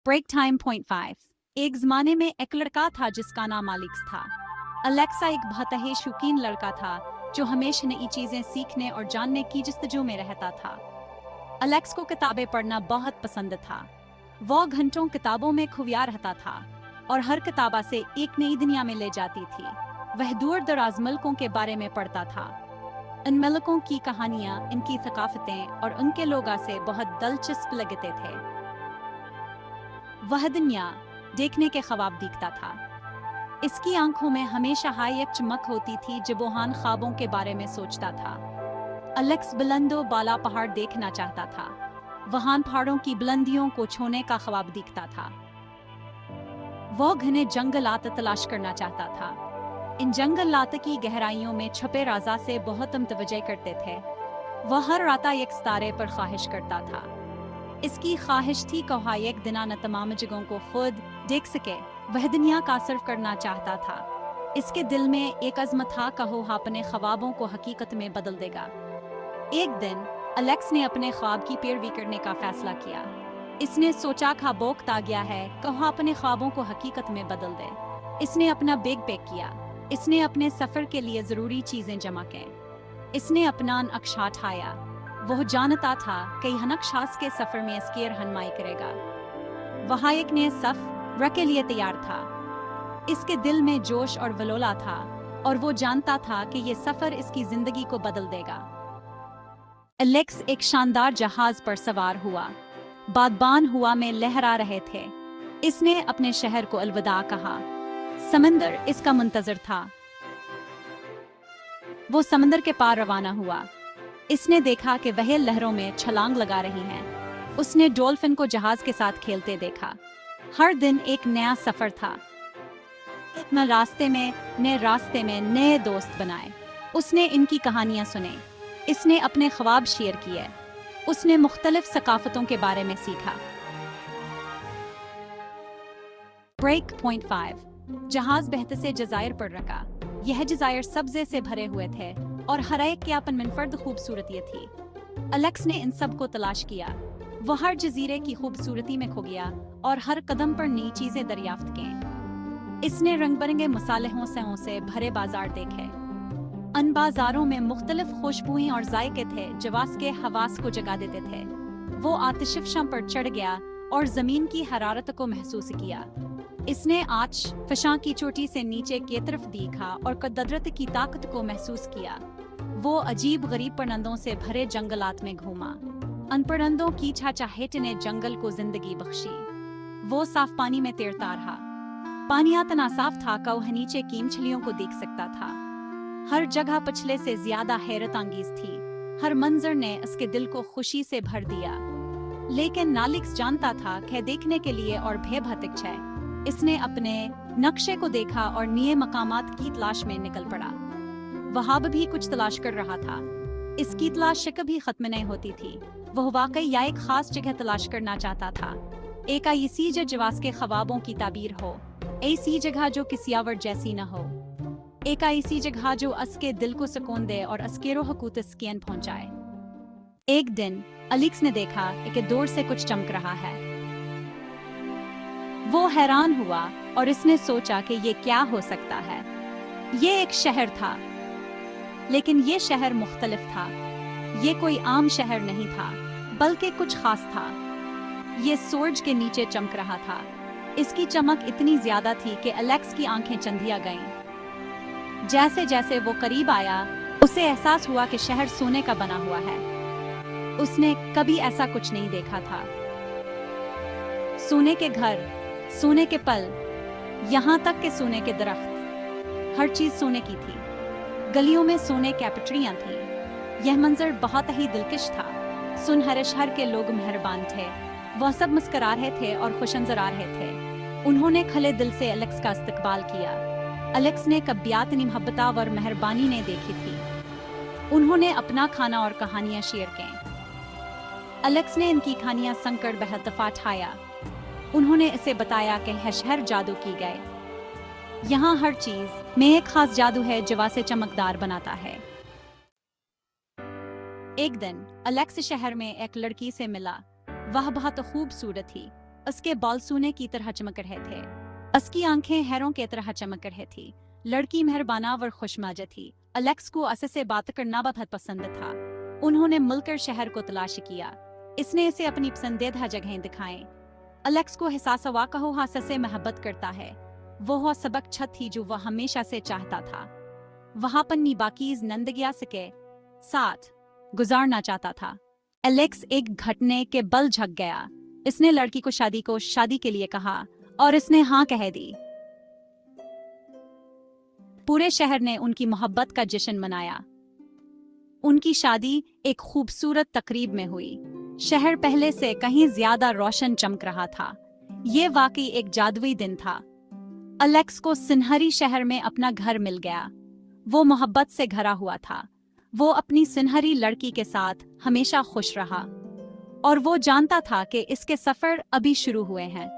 Break time point 5। एक जमाने में एक लड़का था जिसका नाम एलेक्स था। अलेक्सा एक बहुत ही शौकीन लड़का था जो हमेशा नई चीजें सीखने और जानने की जस्तजू में रहता था। अलेक्स को किताबें पढ़ना बहुत पसंद था। वो घंटों किताबों में खुविया रहता था और हर किताबा से एक नई दुनिया में ले जाती थी। वह दूर दराज मुल्कों के बारे में पढ़ता था। इन मुल्कों की कहानियां, इनकी थकाफतें और उनके लोगों से बहुत दिलचस्प लगते थे। वह दुनिया देखने के ख्वाब देखता था। इसकी आंखों में हमेशा हाई एक चमक होती थी जब वहां ख्वाबों के बारे में सोचता था। अलेक्स बुलंदो बाला पहाड़ देखना चाहता था। वहां पहाड़ों की बुलंदियों को छूने का ख्वाब दिखता था। वो घने जंगलात तलाश करना चाहता था। इन जंगलात की गहराइयों में छुपे राजा से बहुत मुतवज्जे करते थे। वह हर रात एक सितारे पर ख्वाहिश करता था। इसकी ख्वाहिश थी कि वह एक दिन न तमाम जगहों को खुद देख सके। वह दुनिया का सर्फ करना चाहता था। इसके दिल में एक अज़्म था कि वह अपने ख्वाबों को हकीकत में बदल देगा। एक दिन अलेक्स ने अपने ख्वाब की पैरवी करने का फैसला किया। इसने सोचा कि वक्त आ गया है कि वह अपने ख्वाबों को हकीकत में बदल दे। इसने अपना बैग पैक किया। इसने अपने सफर के लिए जरूरी चीजें जमा की। इसने अपना नक्शा उठाया। वह जानता था कि यह नक्शा के सफर में इसकी रहनुमाई करेगा। वह एक नए सफर के लिए तैयार था। इसके दिल में जोश और वलोला था और वो जानता था कि यह सफर इसकी जिंदगी को बदल देगा। एलेक्स एक शानदार जहाज पर सवार हुआ। बादबान हुआ में लहरा रहे थे। इसने अपने शहर को अलविदा कहा। समंदर इसका मुंतजर था। वो समंदर के पार रवाना हुआ। इसने देखा कि वह लहरों में छलांग लगा रही हैं। उसने डॉल्फिन को जहाज के साथ खेलते देखा। हर दिन एक नया सफर था। नए रास्ते में नए दोस्त बनाए। उसने इनकी कहानियां सुने। इसने अपने ख्वाब शेयर किए। उसने मुख्तलिफ सकाफतों के बारे में सीखा। Break point 5। जहाज बहते से जजायर पर रखा। यह जजायर सब्जे से भरे हुए थे और हर एक की अपन मुनफर्द खूबसूरती थी। अलेक्स ने इन सब को तलाश किया। वह हर जजीरे की खूबसूरती में खो गया और हर कदम पर नई चीजें दरियाफ्त की। इसने रंग बिरंगे मसालों से भरे बाजार देखे। अन बाजारों में मुख्तलिफ खुशबुएं और जायके थे जो के हवास को जगा देते थे। वो आतिशफशां पर चढ़ गया और जमीन की हरारत को महसूस किया। इसने आच फशां की चोटी से नीचे की तरफ देखा और कुदरत की ताकत को महसूस किया। वो अजीब गरीब परिंदों से भरे जंगलात में घूमा। अन परिंदों की चहचहाहट ने जंगल को जिंदगी बख्शी। वो साफ पानी में तैरता रहा। पानी इतना साफ था कि वह नीचे की मछलियों को देख सकता था। हर जगह पिछले से ज्यादा हैरत अंगेज थी। हर मंजर ने उसके दिल को खुशी से भर दिया। लेकिन नालिक्स जानता था कि देखने के लिए और भयभीत है। इसने अपने नक्शे को देखा और नए मकामात की तलाश में निकल पड़ा। वहाब भी कुछ तलाश कर रहा था। इसकी तलाश कभी खत्म नहीं होती थी। वह वाकई या एक खास जगह तलाश करना चाहता था। एक ऐसी जवास के ख्वाबों की ताबीर हो। ऐसी जगह जो किसी और जैसी न हो। एक ऐसी जगह जो उसके दिल को सुकून दे और उसके रूह को तस्कीन पहुंचाए। एक दिन अलेक्स ने देखा कि दूर से कुछ चमक रहा है। वो हैरान हुआ और इसने सोचा कि ये क्या हो सकता है। ये एक शहर था, लेकिन ये शहर मुख्तलिफ था। ये कोई आम शहर नहीं था, बल्कि कुछ खास था। ये सूरज के नीचे चमक रहा था। इसकी चमक इतनी ज्यादा थी कि अलेक्स की आंखें चंधिया गईं। जैसे जैसे वो करीब आया, उसे एहसास हुआ कि शहर सोने का बना हुआ है। उसने कभी ऐसा कुछ नहीं देखा था। सोने के घर, सोने के पल, यहाँ तक के सोने के दरख्त, हर चीज सोने की थी। गलियों में सोने की पटरियां थी। यह मंजर बहुत ही दिलकश था। सुनहरे शहर के लोग मेहरबान थे। वह सब मुस्कुरा रहे थे और खुश नजर आ रहे थे। उन्होंने खले दिल से अलेक्स का इस्तकबाल किया। अलेक्स ने कब्बियात मोहब्बत और मेहरबानी ने देखी थी। उन्होंने अपना खाना और कहानियां शेयर की। अलेक्स ने इनकी कहानियां संकट बहुत दफा ठाया। उन्होंने इसे बताया कि यह शहर जादू की गए। यहाँ हर चीज में एक खास जादू है जो इसे चमकदार बनाता है। एक दिन अलेक्स शहर में एक लड़की से मिला। वह बहुत खूबसूरत थी। उसके बाल सोने की तरह चमक रहे थे। उसकी आंखें हैरों की तरह चमक रही थी। लड़की मेहरबाना और खुशमिजाज थी। एलेक्स को असे से बात करना बहुत पसंद था। उन्होंने मिलकर शहर को तलाश किया। इसने इसे अपनी पसंदीदा जगहें दिखाएं। एलेक्स को एहसास हुआ कि वो असे से मोहब्बत करता है। वो सबक छत थी जो वह हमेशा से चाहता था। वहां पर निबाकीज नंदगिया के साथ गुजारना चाहता था। एलेक्स एक घटने के बल झक गया। इसने लड़की को शादी के लिए कहा और इसने हाँ कह दी। पूरे शहर ने उनकी मोहब्बत का जश्न मनाया। उनकी शादी एक खूबसूरत तकरीब में हुई। शहर पहले से कहीं ज्यादा रोशन चमक रहा था। ये वाकई एक जादुई दिन था। एलेक्स को सुनहरी शहर में अपना घर मिल गया। वो मोहब्बत से घरा हुआ था। वो अपनी सुनहरी लड़की के साथ हमेशा खुश रहा और वो जानता था कि इसके सफर अभी शुरू हुए हैं।